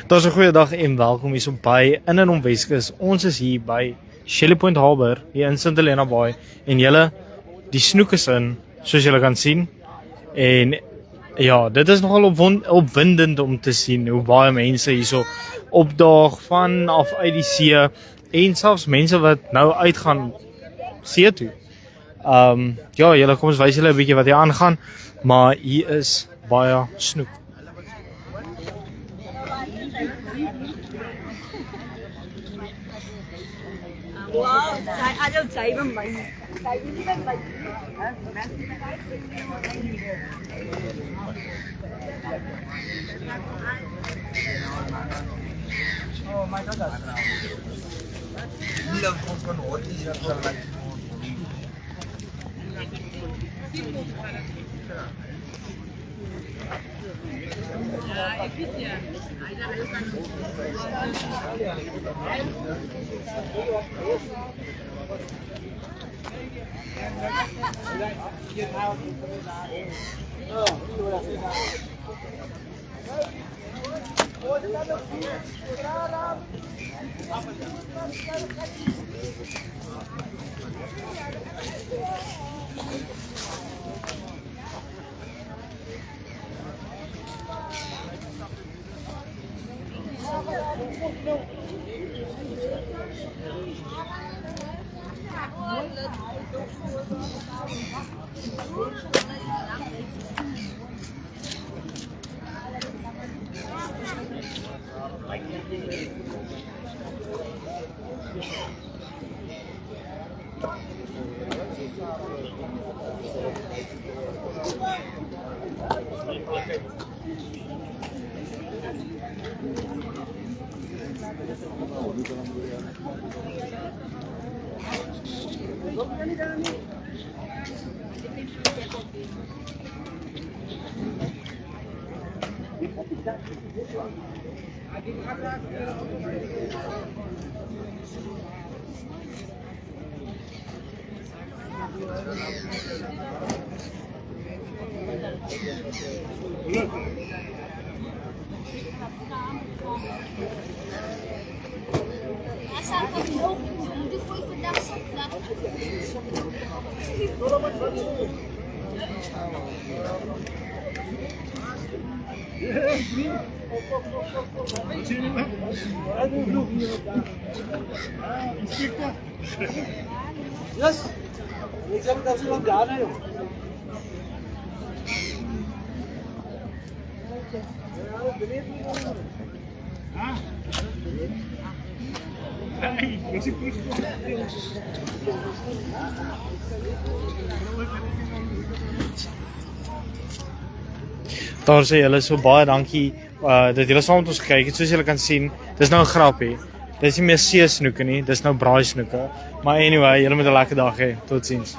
Daar's 'n goeie dag en welkom hier so by in en om Weskus. Ons is hier by Shelley Point Harbour hier in St Helena Bay en julle die snoek is in, soos julle kan sien. En ja, dit is nogal opwindend om te sien hoe baie mense hierso opdaag van af uit die see en selfs mense wat nou uitgaan see toe. Ja, julle kom ons wys julle 'n bietjie wat hier aangaan, maar hier is baie snoek. Wow, saya membaik. Saya ini kan baik. Oh my God. Ini lah kon hoti ya kalau ja, ik weet ja. Yes. Exam का सिर्फ जा रहे हो Daar sê julle so baie dankie dat julle saam met ons gekyk het. Soos julle kan sien, dis nou 'n grappie. Dis nie meer see snoeke nie, dis nou braai snoeke. Maar anyway, julle moet 'n lekker dag hê. Totsiens.